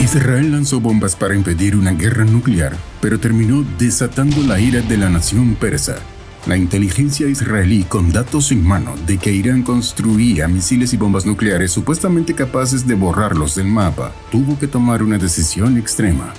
Israel lanzó bombas para impedir una guerra nuclear, pero terminó desatando la ira de la nación persa. La inteligencia israelí, con datos en mano de que Irán construía misiles y bombas nucleares supuestamente capaces de borrarlos del mapa, tuvo que tomar una decisión extrema.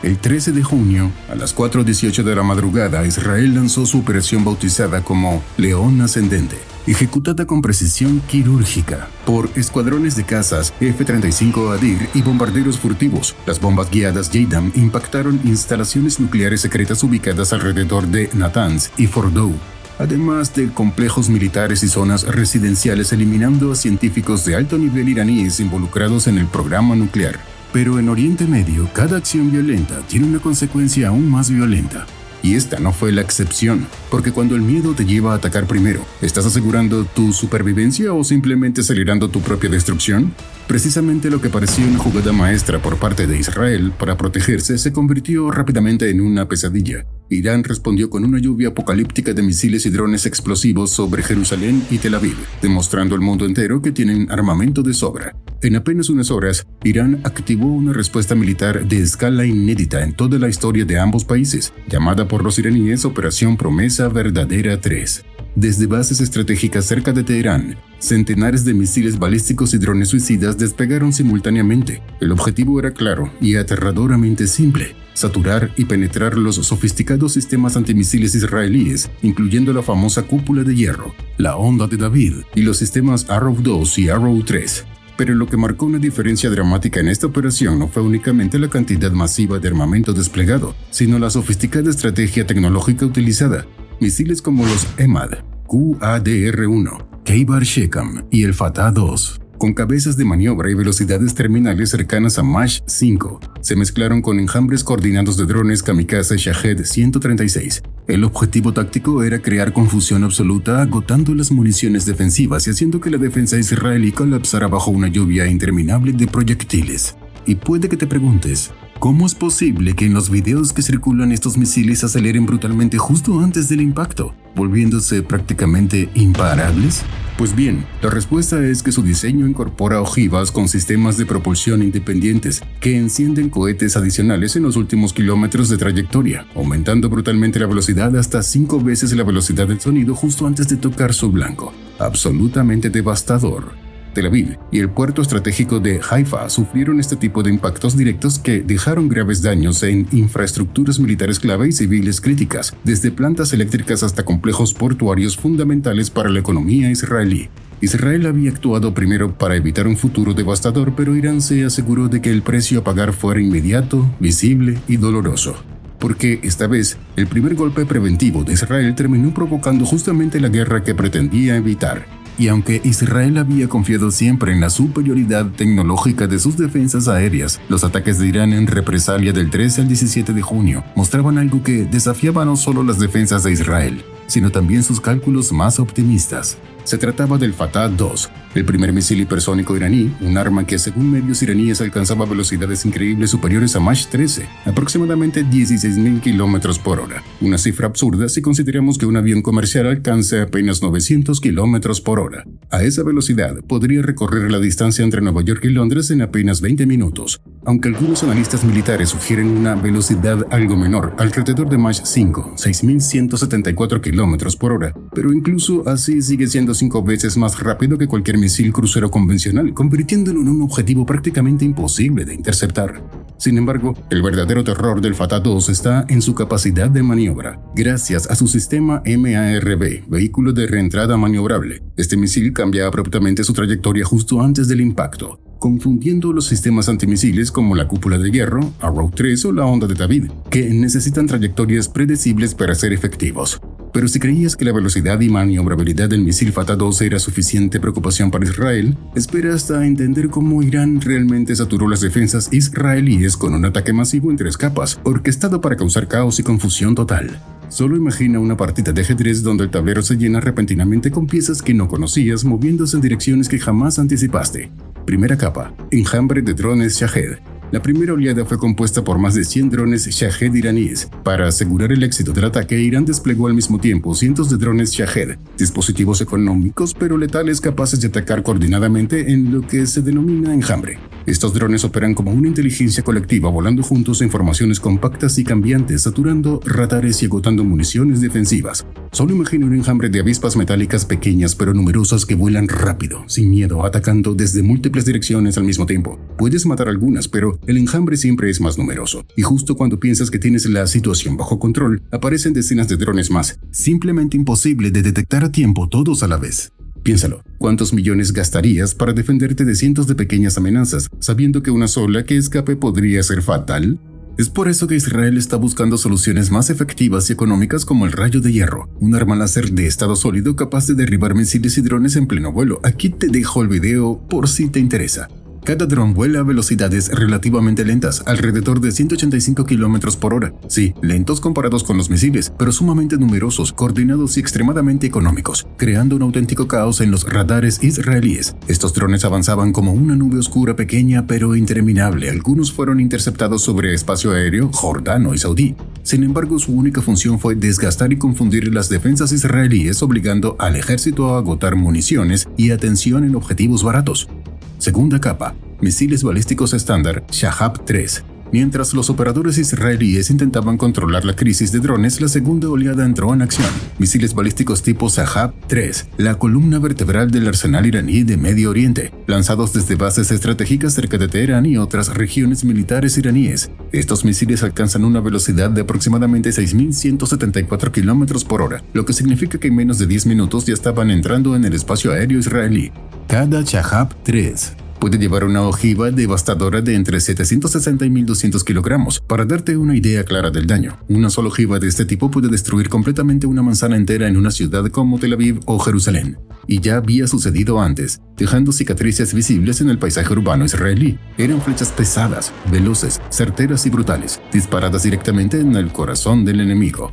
El 13 de junio, a las 4:18 de la madrugada, Israel lanzó su operación bautizada como León Ascendente, ejecutada con precisión quirúrgica por escuadrones de cazas F-35 Adir y bombarderos furtivos. Las bombas guiadas JDAM impactaron instalaciones nucleares secretas ubicadas alrededor de Natanz y Fordow, además de complejos militares y zonas residenciales, eliminando a científicos de alto nivel iraníes involucrados en el programa nuclear. Pero en Oriente Medio, cada acción violenta tiene una consecuencia aún más violenta. Y esta no fue la excepción, porque cuando el miedo te lleva a atacar primero, ¿estás asegurando tu supervivencia o simplemente acelerando tu propia destrucción? Precisamente lo que parecía una jugada maestra por parte de Israel para protegerse se convirtió rápidamente en una pesadilla. Irán respondió con una lluvia apocalíptica de misiles y drones explosivos sobre Jerusalén y Tel Aviv, demostrando al mundo entero que tienen armamento de sobra. En apenas unas horas, Irán activó una respuesta militar de escala inédita en toda la historia de ambos países, llamada por los iraníes Operación Promesa Verdadera 3. Desde bases estratégicas cerca de Teherán, centenares de misiles balísticos y drones suicidas despegaron simultáneamente. El objetivo era claro y aterradoramente simple: saturar y penetrar los sofisticados sistemas antimisiles israelíes, incluyendo la famosa cúpula de hierro, la Onda de David y los sistemas Arrow 2 y Arrow 3. Pero lo que marcó una diferencia dramática en esta operación no fue únicamente la cantidad masiva de armamento desplegado, sino la sofisticada estrategia tecnológica utilizada. Misiles como los EMAD, QADR-1, Khaybar-Shekam y el Fatah-2, con cabezas de maniobra y velocidades terminales cercanas a Mach 5, se mezclaron con enjambres coordinados de drones kamikaze Shahed 136. El objetivo táctico era crear confusión absoluta, agotando las municiones defensivas y haciendo que la defensa israelí colapsara bajo una lluvia interminable de proyectiles. Y puede que te preguntes, ¿cómo es posible que en los videos que circulan estos misiles aceleren brutalmente justo antes del impacto, volviéndose prácticamente imparables? Pues bien, la respuesta es que su diseño incorpora ojivas con sistemas de propulsión independientes que encienden cohetes adicionales en los últimos kilómetros de trayectoria, aumentando brutalmente la velocidad hasta 5 veces la velocidad del sonido justo antes de tocar su blanco. Absolutamente devastador. Tel Aviv y el puerto estratégico de Haifa sufrieron este tipo de impactos directos que dejaron graves daños en infraestructuras militares clave y civiles críticas, desde plantas eléctricas hasta complejos portuarios fundamentales para la economía israelí. Israel había actuado primero para evitar un futuro devastador, pero Irán se aseguró de que el precio a pagar fuera inmediato, visible y doloroso. Porque esta vez, el primer golpe preventivo de Israel terminó provocando justamente la guerra que pretendía evitar. Y aunque Israel había confiado siempre en la superioridad tecnológica de sus defensas aéreas, los ataques de Irán en represalia del 13 al 17 de junio mostraban algo que desafiaba no solo las defensas de Israel, sino también sus cálculos más optimistas. Se trataba del Fatah-2, el primer misil hipersónico iraní, un arma que según medios iraníes alcanzaba velocidades increíbles superiores a Mach 13, aproximadamente 16.000 km por hora. Una cifra absurda si consideramos que un avión comercial alcanza apenas 900 km por hora. A esa velocidad podría recorrer la distancia entre Nueva York y Londres en apenas 20 minutos, aunque algunos analistas militares sugieren una velocidad algo menor, alrededor de Mach 5, 6.174 km por hora, pero incluso así sigue siendo 5 veces más rápido que cualquier misil crucero convencional, convirtiéndolo en un objetivo prácticamente imposible de interceptar. Sin embargo, el verdadero terror del Fatah-2 está en su capacidad de maniobra. Gracias a su sistema MARV, vehículo de reentrada maniobrable, este misil cambia abruptamente su trayectoria justo antes del impacto, confundiendo los sistemas antimisiles como la cúpula de hierro, Arrow 3 o la Onda de David, que necesitan trayectorias predecibles para ser efectivos. Pero si creías que la velocidad y maniobrabilidad del misil Fatah-2 era suficiente preocupación para Israel, espera hasta entender cómo Irán realmente saturó las defensas israelíes con un ataque masivo en 3 capas, orquestado para causar caos y confusión total. Solo imagina una partida de ajedrez donde el tablero se llena repentinamente con piezas que no conocías moviéndose en direcciones que jamás anticipaste. Primera capa, enjambre de drones Shahed. La primera oleada fue compuesta por más de 100 drones Shahed iraníes. Para asegurar el éxito del ataque, Irán desplegó al mismo tiempo cientos de drones Shahed, dispositivos económicos pero letales capaces de atacar coordinadamente en lo que se denomina enjambre. Estos drones operan como una inteligencia colectiva, volando juntos en formaciones compactas y cambiantes, saturando radares y agotando municiones defensivas. Solo imagina un enjambre de avispas metálicas pequeñas pero numerosas que vuelan rápido, sin miedo, atacando desde múltiples direcciones al mismo tiempo. Puedes matar algunas, pero el enjambre siempre es más numeroso. Y justo cuando piensas que tienes la situación bajo control, aparecen decenas de drones más. Simplemente imposible de detectar a tiempo todos a la vez. Piénsalo, ¿cuántos millones gastarías para defenderte de cientos de pequeñas amenazas, sabiendo que una sola que escape podría ser fatal? Es por eso que Israel está buscando soluciones más efectivas y económicas como el rayo de hierro, un arma láser de estado sólido capaz de derribar misiles y drones en pleno vuelo. Aquí te dejo el video por si te interesa. Cada dron vuela a velocidades relativamente lentas, alrededor de 185 km por hora. Sí, lentos comparados con los misiles, pero sumamente numerosos, coordinados y extremadamente económicos, creando un auténtico caos en los radares israelíes. Estos drones avanzaban como una nube oscura pequeña pero interminable. Algunos fueron interceptados sobre espacio aéreo jordano y saudí. Sin embargo, su única función fue desgastar y confundir las defensas israelíes, obligando al ejército a agotar municiones y atención en objetivos baratos. Segunda capa, misiles balísticos estándar Shahab-3. Mientras los operadores israelíes intentaban controlar la crisis de drones, la segunda oleada entró en acción. Misiles balísticos tipo Shahab-3, la columna vertebral del arsenal iraní de Medio Oriente, lanzados desde bases estratégicas cerca de Teherán y otras regiones militares iraníes. Estos misiles alcanzan una velocidad de aproximadamente 6.174 km por hora, lo que significa que en menos de 10 minutos ya estaban entrando en el espacio aéreo israelí. Cada Shahab-3 puede llevar una ojiva devastadora de entre 760 y 1.200 kilogramos. Para darte una idea clara del daño, una sola ojiva de este tipo puede destruir completamente una manzana entera en una ciudad como Tel Aviv o Jerusalén. Y ya había sucedido antes, dejando cicatrices visibles en el paisaje urbano israelí. Eran flechas pesadas, veloces, certeras y brutales, disparadas directamente en el corazón del enemigo.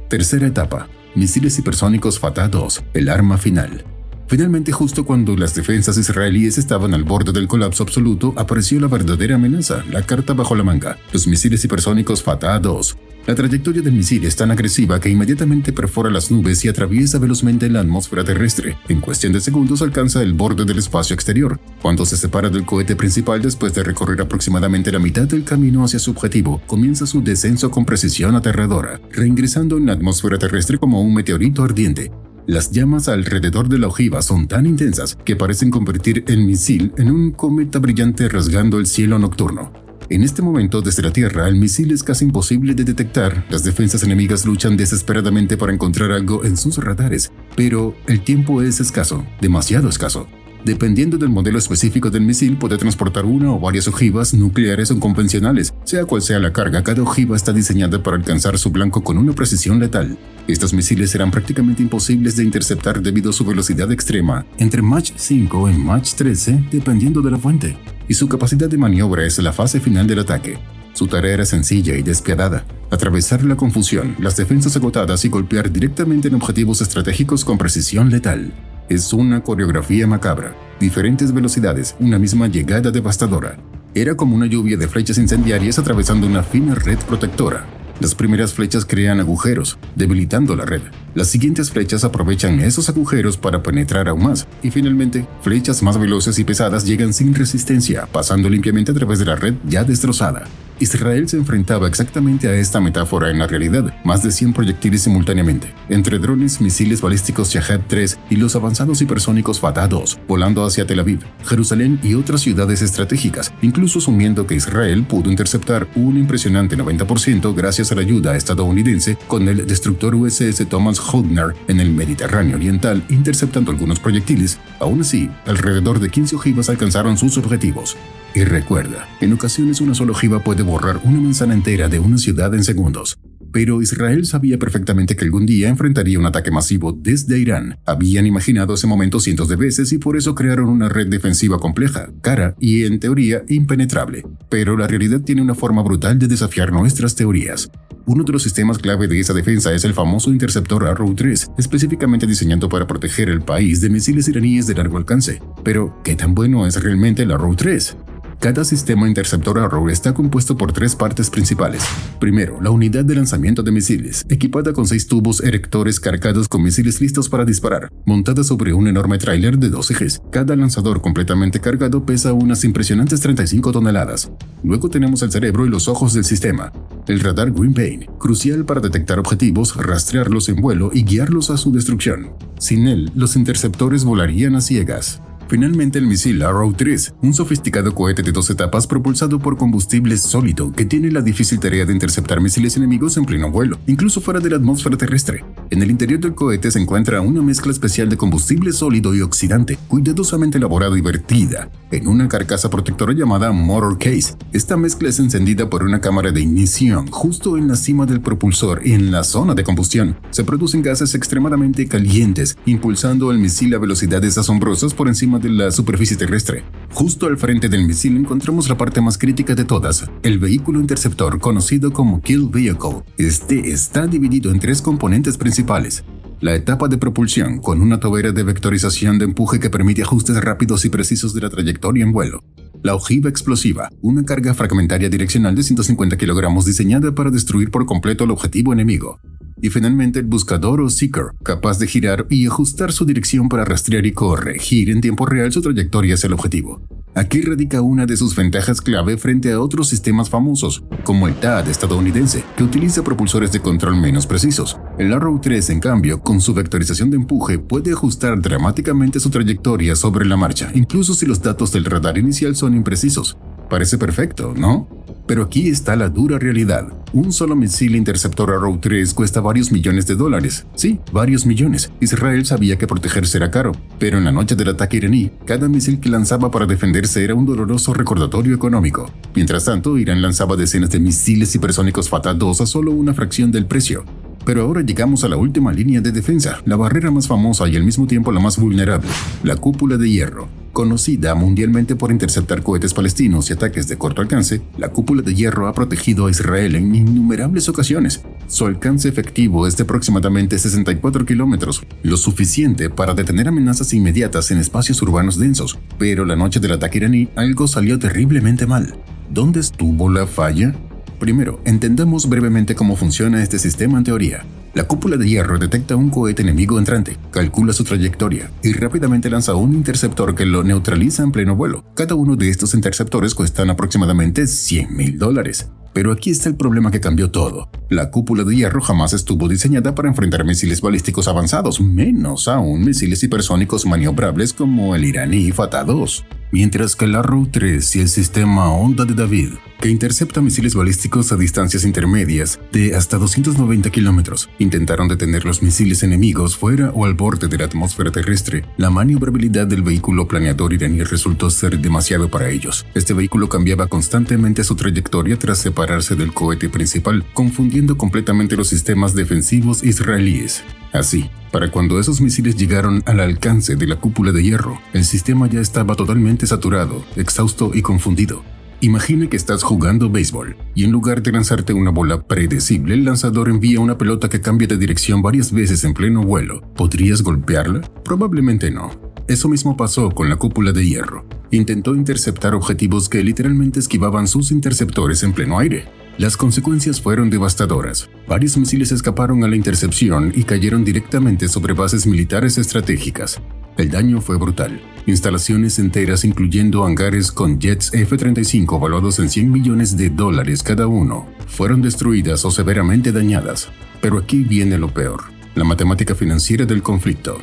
Tercera etapa, misiles hipersónicos Fatah 2, el arma final. Finalmente, justo cuando las defensas israelíes estaban al borde del colapso absoluto, apareció la verdadera amenaza, la carta bajo la manga, los misiles hipersónicos Fatah 2. La trayectoria del misil es tan agresiva que inmediatamente perfora las nubes y atraviesa velozmente la atmósfera terrestre. En cuestión de segundos alcanza el borde del espacio exterior. Cuando se separa del cohete principal después de recorrer aproximadamente la mitad del camino hacia su objetivo, comienza su descenso con precisión aterradora, reingresando en la atmósfera terrestre como un meteorito ardiente. Las llamas alrededor de la ojiva son tan intensas que parecen convertir el misil en un cometa brillante rasgando el cielo nocturno. En este momento, desde la Tierra, el misil es casi imposible de detectar. Las defensas enemigas luchan desesperadamente para encontrar algo en sus radares, pero el tiempo es escaso, demasiado escaso. Dependiendo del modelo específico del misil, puede transportar una o varias ojivas nucleares o convencionales. Sea cual sea la carga, cada ojiva está diseñada para alcanzar su blanco con una precisión letal. Estos misiles serán prácticamente imposibles de interceptar debido a su velocidad extrema, entre Mach 5 y Mach 13, dependiendo de la fuente. Y su capacidad de maniobra es la fase final del ataque. Su tarea era sencilla y despiadada: atravesar la confusión, las defensas agotadas y golpear directamente en objetivos estratégicos con precisión letal. Es una coreografía macabra, diferentes velocidades, una misma llegada devastadora. Era como una lluvia de flechas incendiarias atravesando una fina red protectora. Las primeras flechas crean agujeros, debilitando la red. Las siguientes flechas aprovechan esos agujeros para penetrar aún más. Y finalmente, flechas más veloces y pesadas llegan sin resistencia, pasando limpiamente a través de la red ya destrozada. Israel se enfrentaba exactamente a esta metáfora en la realidad, más de 100 proyectiles simultáneamente, entre drones, misiles balísticos Shahab-3 y los avanzados hipersónicos Fatah 2, volando hacia Tel Aviv, Jerusalén y otras ciudades estratégicas, incluso asumiendo que Israel pudo interceptar un impresionante 90% gracias a la ayuda estadounidense con el destructor USS Thomas Hoodner en el Mediterráneo Oriental, interceptando algunos proyectiles. Aún así, alrededor de 15 ojivas alcanzaron sus objetivos. Y recuerda, en ocasiones una sola ojiva puede borrar una manzana entera de una ciudad en segundos. Pero Israel sabía perfectamente que algún día enfrentaría un ataque masivo desde Irán. Habían imaginado ese momento cientos de veces y por eso crearon una red defensiva compleja, cara y, en teoría, impenetrable. Pero la realidad tiene una forma brutal de desafiar nuestras teorías. Uno de los sistemas clave de esa defensa es el famoso interceptor Arrow-3, específicamente diseñado para proteger el país de misiles iraníes de largo alcance. Pero, ¿qué tan bueno es realmente el Arrow-3? Cada sistema interceptor Arrow está compuesto por 3 partes principales. Primero, la unidad de lanzamiento de misiles, equipada con 6 tubos erectores cargados con misiles listos para disparar, montada sobre un enorme tráiler de 2 ejes. Cada lanzador completamente cargado pesa unas impresionantes 35 toneladas. Luego tenemos el cerebro y los ojos del sistema. El radar Green Pane, crucial para detectar objetivos, rastrearlos en vuelo y guiarlos a su destrucción. Sin él, los interceptores volarían a ciegas. Finalmente, el misil Arrow 3, un sofisticado cohete de 2 etapas propulsado por combustible sólido que tiene la difícil tarea de interceptar misiles enemigos en pleno vuelo, incluso fuera de la atmósfera terrestre. En el interior del cohete se encuentra una mezcla especial de combustible sólido y oxidante, cuidadosamente elaborada y vertida en una carcasa protectora llamada Motor Case. Esta mezcla es encendida por una cámara de ignición justo en la cima del propulsor y en la zona de combustión. Se producen gases extremadamente calientes, impulsando el misil a velocidades asombrosas por encima de la superficie terrestre. Justo al frente del misil encontramos la parte más crítica de todas, el vehículo interceptor conocido como Kill Vehicle. Este está dividido en 3 componentes principales. La etapa de propulsión, con una tobera de vectorización de empuje que permite ajustes rápidos y precisos de la trayectoria en vuelo. La ojiva explosiva, una carga fragmentaria direccional de 150 kilogramos diseñada para destruir por completo el objetivo enemigo. Y finalmente el buscador o seeker, capaz de girar y ajustar su dirección para rastrear y corregir en tiempo real su trayectoria hacia el objetivo. Aquí radica una de sus ventajas clave frente a otros sistemas famosos, como el THAAD estadounidense, que utiliza propulsores de control menos precisos. El Arrow 3, en cambio, con su vectorización de empuje, puede ajustar dramáticamente su trayectoria sobre la marcha, incluso si los datos del radar inicial son imprecisos. Parece perfecto, ¿no? Pero aquí está la dura realidad. Un solo misil interceptor Arrow 3 cuesta varios millones de dólares. Sí, varios millones. Israel sabía que protegerse era caro, pero en la noche del ataque iraní, cada misil que lanzaba para defenderse era un doloroso recordatorio económico. Mientras tanto, Irán lanzaba decenas de misiles hipersónicos Fatah 2 a solo una fracción del precio. Pero ahora llegamos a la última línea de defensa, la barrera más famosa y al mismo tiempo la más vulnerable, la cúpula de hierro. Conocida mundialmente por interceptar cohetes palestinos y ataques de corto alcance, la cúpula de hierro ha protegido a Israel en innumerables ocasiones. Su alcance efectivo es de aproximadamente 64 kilómetros, lo suficiente para detener amenazas inmediatas en espacios urbanos densos. Pero la noche del ataque iraní, algo salió terriblemente mal. ¿Dónde estuvo la falla? Primero, entendamos brevemente cómo funciona este sistema en teoría. La cúpula de hierro detecta un cohete enemigo entrante, calcula su trayectoria y rápidamente lanza un interceptor que lo neutraliza en pleno vuelo. Cada uno de estos interceptores cuestan aproximadamente $100,000. Pero aquí está el problema que cambió todo. La cúpula de hierro jamás estuvo diseñada para enfrentar misiles balísticos avanzados, menos aún misiles hipersónicos maniobrables como el iraní Fatah 2. Mientras que el Arrow 3 y el sistema Onda de David, que intercepta misiles balísticos a distancias intermedias de hasta 290 kilómetros, intentaron detener los misiles enemigos fuera o al borde de la atmósfera terrestre, la maniobrabilidad del vehículo planeador iraní resultó ser demasiado para ellos. Este vehículo cambiaba constantemente su trayectoria tras separarse del cohete principal, confundiendo completamente los sistemas defensivos israelíes. Así, para cuando esos misiles llegaron al alcance de la cúpula de hierro, el sistema ya estaba totalmente saturado, exhausto y confundido. Imagina que estás jugando béisbol y en lugar de lanzarte una bola predecible, el lanzador envía una pelota que cambia de dirección varias veces en pleno vuelo. ¿Podrías golpearla? Probablemente no. Eso mismo pasó con la cúpula de hierro. Intentó interceptar objetivos que literalmente esquivaban sus interceptores en pleno aire. Las consecuencias fueron devastadoras. Varios misiles escaparon a la intercepción y cayeron directamente sobre bases militares estratégicas. El daño fue brutal. Instalaciones enteras, incluyendo hangares con jets F-35 valuados en $100 millones cada uno, fueron destruidas o severamente dañadas. Pero aquí viene lo peor: la matemática financiera del conflicto.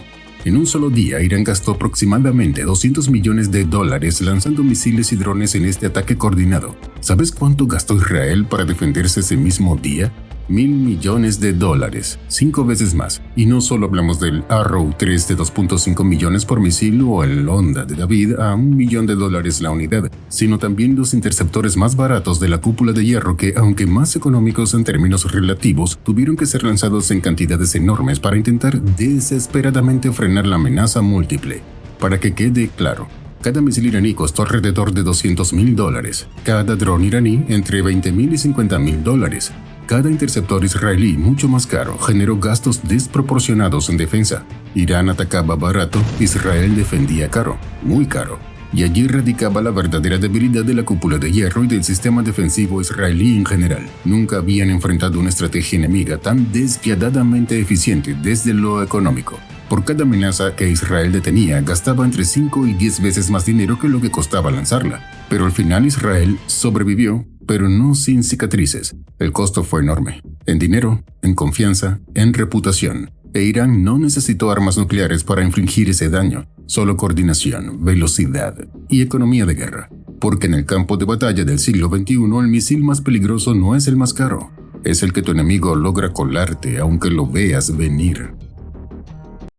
En un solo día, Irán gastó aproximadamente $200 millones lanzando misiles y drones en este ataque coordinado. ¿Sabes cuánto gastó Israel para defenderse ese mismo día? $1.000 millones, 5 veces más. Y no solo hablamos del Arrow 3 de 2.5 millones por misil o el Onda de David a $1 millón la unidad, sino también los interceptores más baratos de la cúpula de hierro que, aunque más económicos en términos relativos, tuvieron que ser lanzados en cantidades enormes para intentar desesperadamente frenar la amenaza múltiple. Para que quede claro, cada misil iraní costó alrededor de $200,000, cada dron iraní entre $20,000 y $50,000. Cada interceptor israelí, mucho más caro, generó gastos desproporcionados en defensa. Irán atacaba barato, Israel defendía caro, muy caro. Y allí radicaba la verdadera debilidad de la cúpula de hierro y del sistema defensivo israelí en general. Nunca habían enfrentado una estrategia enemiga tan despiadadamente eficiente desde lo económico. Por cada amenaza que Israel detenía, gastaba entre 5 y 10 veces más dinero que lo que costaba lanzarla. Pero al final Israel sobrevivió, pero no sin cicatrices. El costo fue enorme. En dinero, en confianza, en reputación. E Irán no necesitó armas nucleares para infligir ese daño, solo coordinación, velocidad y economía de guerra. Porque en el campo de batalla del siglo XXI el misil más peligroso no es el más caro, es el que tu enemigo logra colarte aunque lo veas venir.